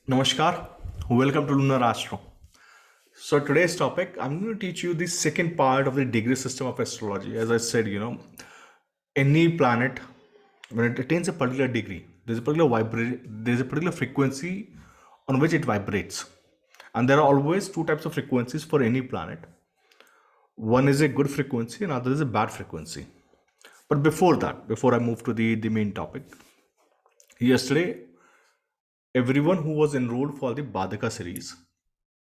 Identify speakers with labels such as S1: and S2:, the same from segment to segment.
S1: Namaskar, welcome to Lunar Astro. So today's topic, I'm going to teach you the second part of the degree system of astrology. As I said, any planet, when it attains a particular degree, there's a particular frequency on which it vibrates. And there are always two types of frequencies for any planet. One is a good frequency and other is a bad frequency. But before that, before I move to the main topic, yesterday everyone who was enrolled for the Badaka series,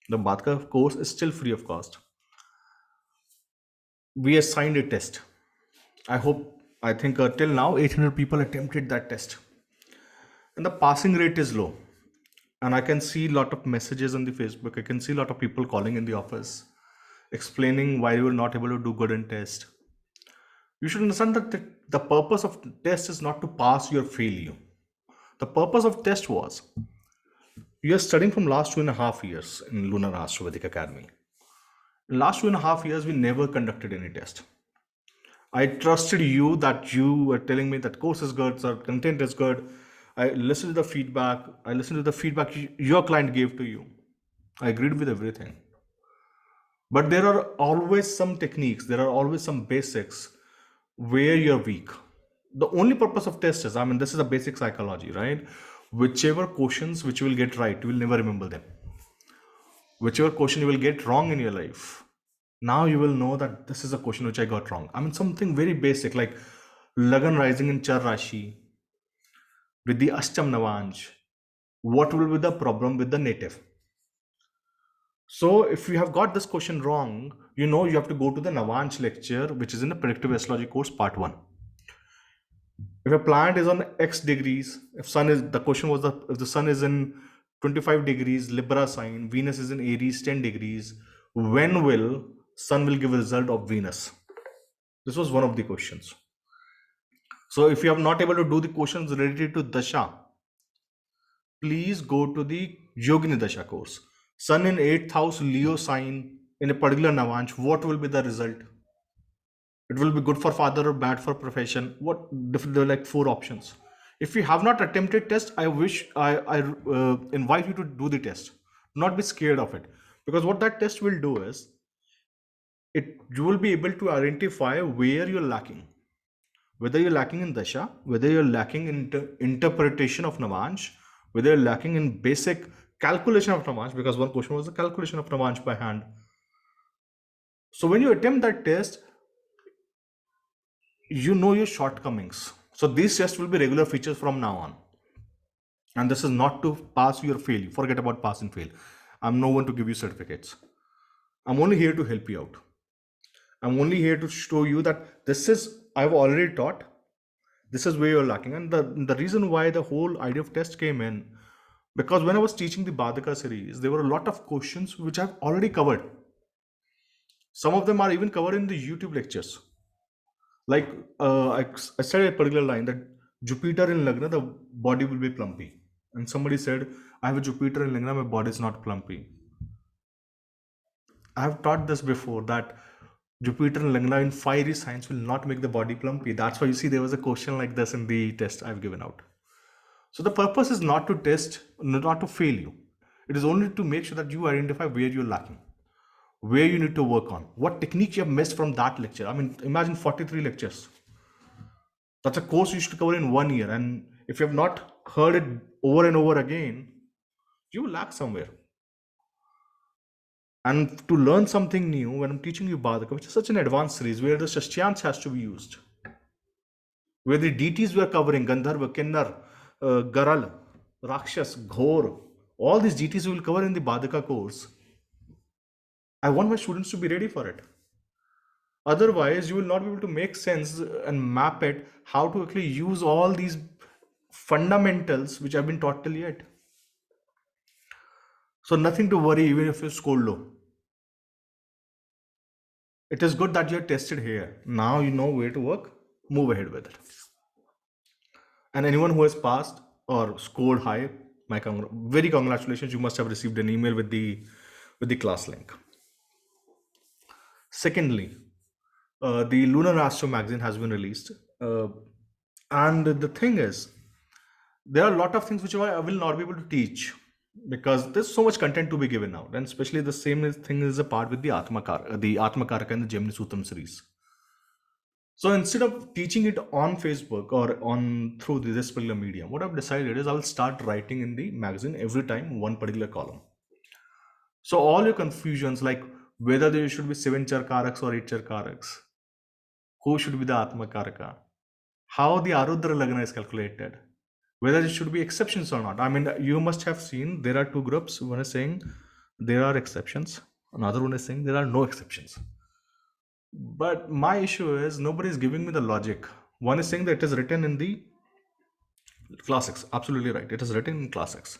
S1: the Badaka course is still free of cost. We assigned a test. I think till now 800 people attempted that test, and the passing rate is low. And I can see a lot of messages on the Facebook. I can see a lot of people calling in the office, explaining why you were not able to do good in test. You should understand that the purpose of test is not to pass you or fail you. The purpose of test was you are studying from last 2.5 years in Lunar Astrovedic Academy. In last 2.5 years, we never conducted any test. I trusted you that you were telling me that course is good, sir, content is good. I listened to the feedback. I listened to the feedback your client gave to you. I agreed with everything. But there are always some techniques, there are always some basics where you're weak. The only purpose of test is, this is a basic psychology, right? Whichever questions which you will get right, you will never remember them. Whichever question you will get wrong in your life, now you will know that this is a question which I got wrong. Something very basic like Lagan rising in Char Rashi with the Ashtam Navanj. What will be the problem with the native? So, if you have got this question wrong, you have to go to the Navanj lecture, which is in the Predictive Astrology course, part 1. If a planet is on X degrees, if sun is the question was if the sun is in 25 degrees Libra sign, Venus is in Aries 10 degrees, when will sun will give a result of Venus? This was one of the questions. So if you are not able to do the questions related to Dasha, please go to the Yogini Dasha course. Sun in 8th house Leo sign in a particular Navanch, what will be the result? It will be good for father or bad for profession. There are like 4 options. If you have not attempted test, I invite you to do the test. Not be scared of it, because what that test will do is you will be able to identify where you're lacking, whether you're lacking in dasha, whether you're lacking in interpretation of navansh, whether you're lacking in basic calculation of navansh, because one question was the calculation of navansh by hand. So when you attempt that test, you know your shortcomings. So these tests will be regular features from now on. And this is not to pass you or fail you. Forget about pass and fail. I'm no one to give you certificates. I'm only here to help you out. I'm only here to show you that this is, I've already taught, this is where you're lacking. And the reason why the whole idea of test came in, because when I was teaching the Badaka series, there were a lot of questions which I've already covered. Some of them are even covered in the YouTube lectures. Like I said a particular line that Jupiter in Lagna, the body will be plumpy. And somebody said, I have a Jupiter in Lagna, my body is not plumpy. I have taught this before that Jupiter and Lagna in fiery signs will not make the body plumpy. That's why you see there was a question like this in the test I've given out. So the purpose is not to test, not to fail you. It is only to make sure that you identify where you're lacking, where you need to work on, what technique you have missed from that lecture. Imagine 43 lectures. That's a course you should cover in 1 year. And if you have not heard it over and over again, you lack somewhere. And to learn something new, when I'm teaching you Badaka, which is such an advanced series where the Shashyans has to be used, where the deities we are covering, Gandharva, Kinnar, Garal, Rakshas, Ghor, all these deities we will cover in the Badaka course. I want my students to be ready for it. Otherwise, you will not be able to make sense and map it how to actually use all these fundamentals which have been taught till yet. So nothing to worry even if you score low. It is good that you're tested here. Now you know where to work. Move ahead with it. And anyone who has passed or scored high, very congratulations. You must have received an email with the class link. Secondly, the Lunar Astro magazine has been released, and the thing is, there are a lot of things which I will not be able to teach because there's so much content to be given out, and especially the same thing is a part with the Atmakaraka and the Gemini Sutram series. So instead of teaching it on Facebook or on through this particular medium, what I've decided is I will start writing in the magazine every time one particular column. So all your confusions, like whether there should be 7 charkaraks or 8 charkaraks, who should be the Atmakaraka, how the Arudra Lagna is calculated, whether it should be exceptions or not. I mean, you must have seen there are two groups. One is saying there are exceptions, another one is saying there are no exceptions. But my issue is nobody is giving me the logic. One is saying that it is written in the classics. Absolutely right. It is written in classics.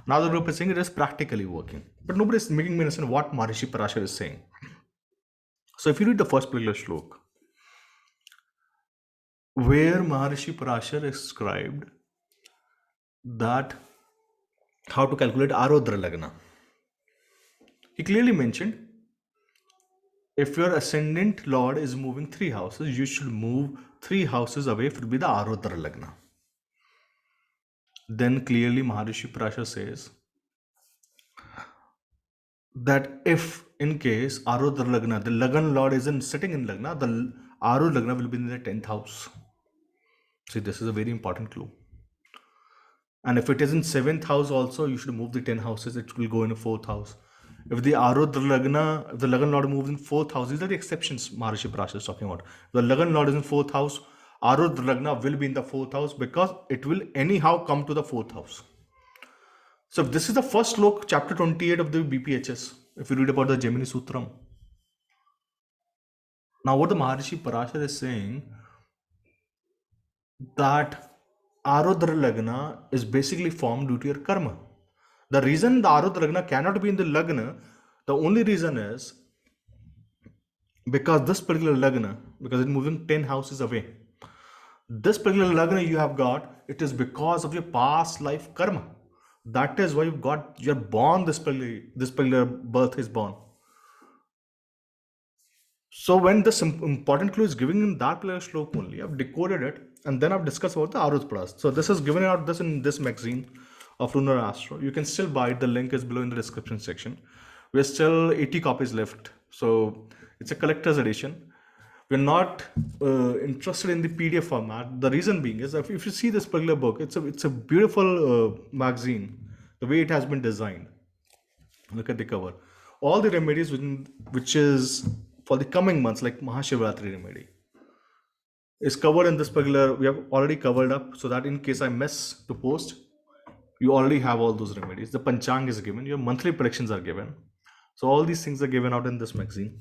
S1: Another group is saying it is practically working. But nobody is making me understand what Maharishi Parashar is saying. So if you read the first particular shlok, where Maharishi Parashar described that how to calculate Arodra Lagna, he clearly mentioned if your ascendant lord is moving 3 houses, you should move 3 houses away to be the Arodra Lagna. Then clearly Maharishi Parashar says that if in case Arodra Lagna, the Lagan lord isn't sitting in Lagna, the Arod Lagna will be in the 10th house. See, this is a very important clue. And if it is in 7th house also, you should move the 10 houses, it will go in a 4th house. If the Arudra Lagna, if the Lagan Lord moves in 4th house, these are the exceptions Maharishi Parashar is talking about. If the Lagan Lord is in 4th house, Arudra Lagna will be in the 4th house because it will anyhow come to the 4th house. So this is the first slok, chapter 28 of the BPHS, if you read about the Gemini Sutram. Now what the Maharishi Parashar is saying, that Arudra Lagna is basically formed due to your karma. The reason the Arudra Lagna cannot be in the Lagna, the only reason is because this particular Lagna, because it's moving 10 houses away. This particular Lagna you have got, it is because of your past life karma. That is why you're born this particular birth is born. So when this important clue is given in that particular slok only, I've decoded it and then I've discussed about the Arut Plus. So this is given out this in this magazine of Lunar Astro. You can still buy it. The link is below in the description section. We're still 80 copies left. So it's a collector's edition. We're not interested in the PDF format. The reason being is if you see this particular book, it's a beautiful magazine. The way it has been designed. Look at the cover. All the remedies which is for the coming months, like Mahashivratri remedy, is covered in this particular. We have already covered up so that in case I miss to post, you already have all those remedies. The Panchang is given. Your monthly predictions are given. So all these things are given out in this magazine.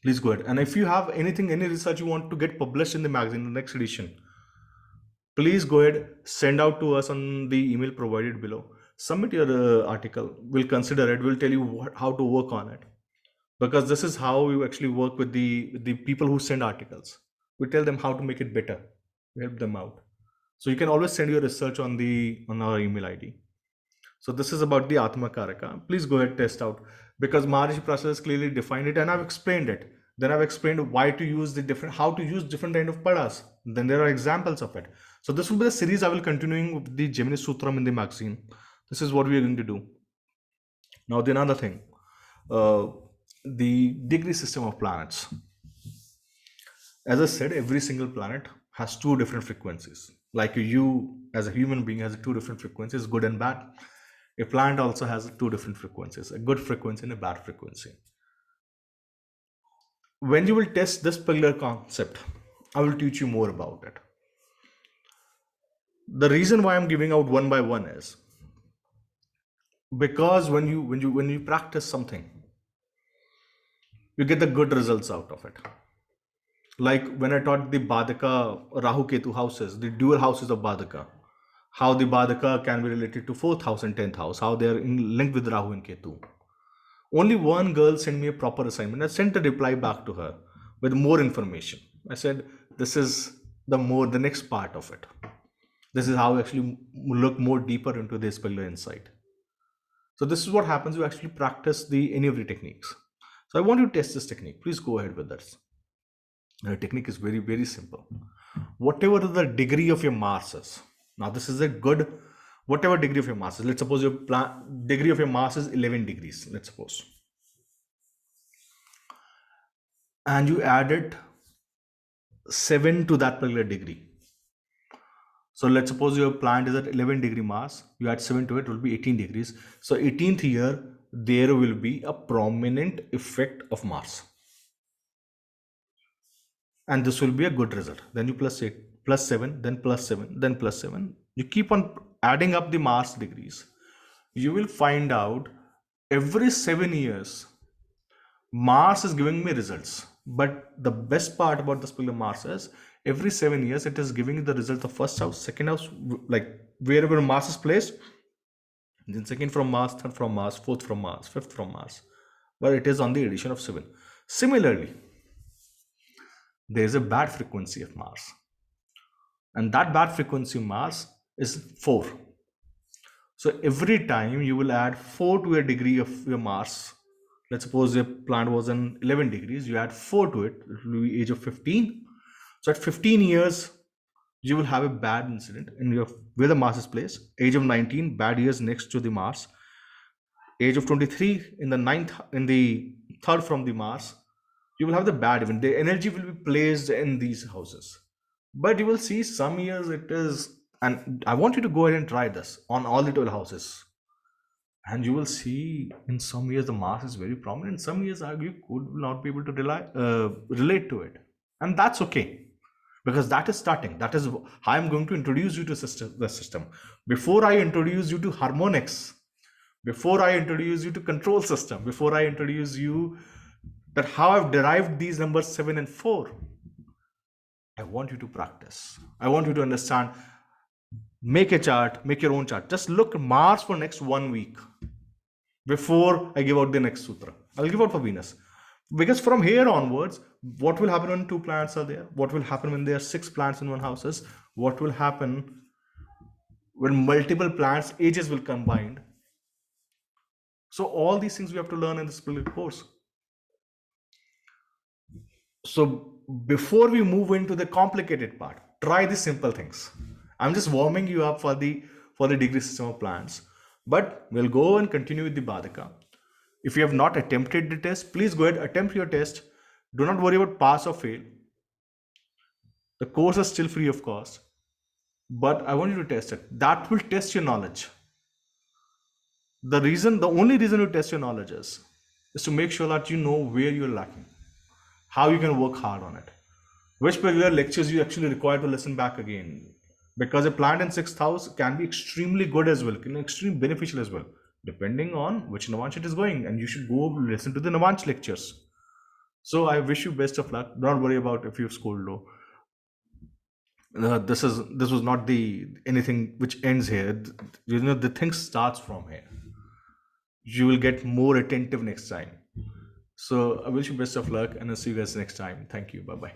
S1: Please go ahead. And if you have anything, any research you want to get published in the magazine, the next edition, please go ahead, send out to us on the email provided below. Submit your article. We'll consider it. We'll tell you how to work on it. Because this is how we actually work with the people who send articles. We tell them how to make it better. We help them out. So you can always send your research on our email ID. So this is about the Atmakaraka. Please go ahead, test out, because Maharishi Prasad has clearly defined it and I've explained it. Then I've explained why to use how to use different kind of padas. Then there are examples of it. So this will be the series I will continuing with the Gemini Sutram in the magazine. This is what we are going to do. Now the another thing, the degree system of planets. As I said, every single planet has two different frequencies. Like you, as a human being, has two different frequencies, good and bad. A planet also has two different frequencies, a good frequency and a bad frequency. When you will test this particular concept, I will teach you more about it. The reason why I'm giving out one by one is because when you practice something, you get the good results out of it. Like when I taught the Badaka Rahu Ketu houses, the dual houses of Badaka, how the Badaka can be related to 4th house and 10th house, how they are linked with Rahu and Ketu. Only one girl sent me a proper assignment. I sent a reply back to her with more information. I said, this is the next part of it. This is how we actually look more deeper into this particular insight. So this is what happens. You actually practice any of the techniques. So I want you to test this technique. Please go ahead with this. The technique is very, very simple. Whatever the degree of your Mars is. Now this is a good whatever degree of your Mars is. Let's suppose your degree of your Mars is 11 degrees, let's suppose, and you added 7 to that particular degree. So let's suppose your planet is at 11-degree Mars, you add 7 to it, it will be 18 degrees. So 18th year, there will be a prominent effect of Mars. And this will be a good result. Then you plus 8, plus 7, then plus 7, then plus 7. You keep on adding up the Mars degrees. You will find out every 7 years, Mars is giving me results. But the best part about this particular Mars is every 7 years, it is giving you the result of first house, second house, like wherever Mars is placed, then second from Mars, third from Mars, fourth from Mars, fifth from Mars. But it is on the addition of 7. Similarly, there is a bad frequency of Mars. And that bad frequency of Mars is 4. So every time you will add 4 to a degree of your Mars. Let's suppose your planet was in 11 degrees, you add 4 to it, it will be age of 15. So at 15 years, you will have a bad incident in your where the Mars is placed. Age of 19, bad years next to the Mars. Age of 23, in the third from the Mars, you will have the bad event. The energy will be placed in these houses. But you will see some years it is, and I want you to go ahead and try this on all the 12 houses. And you will see in some years the Mars is very prominent. In some years you could not be able to relate to it. And that's okay. Because that is starting. That is how I'm going to introduce you to the system. Before I introduce you to harmonics, before I introduce you to control system, before I introduce you that how I've derived these numbers 7 and 4, I want you to practice. I want you to understand. Make a chart, make your own chart. Just look at Mars for next 1 week before I give out the next sutra. I'll give out for Venus. Because from here onwards, what will happen when 2 planets are there? What will happen when there are 6 planets in one house? What will happen when multiple planets ages will combine? So all these things we have to learn in this course. So before we move into the complicated part, try the simple things. I'm just warming you up for the degree system of planets. But we'll go and continue with the Badaka. If you have not attempted the test, please go ahead, attempt your test. Do not worry about pass or fail. The course is still free of cost. But I want you to test it. That will test your knowledge. The only reason you test your knowledge is to make sure that you know where you're lacking, how you can work hard on it, which particular lectures you actually require to listen back again. Because a planet in 6th house can be extremely good as well, can be extremely beneficial as well, depending on which Navanch it is going. And you should go listen to the Navanch lectures. So I wish you best of luck. Don't worry about if you've scored low. This was not anything which ends here. The thing starts from here. You will get more attentive next time. So I wish you best of luck, and I'll see you guys next time. Thank you. Bye bye.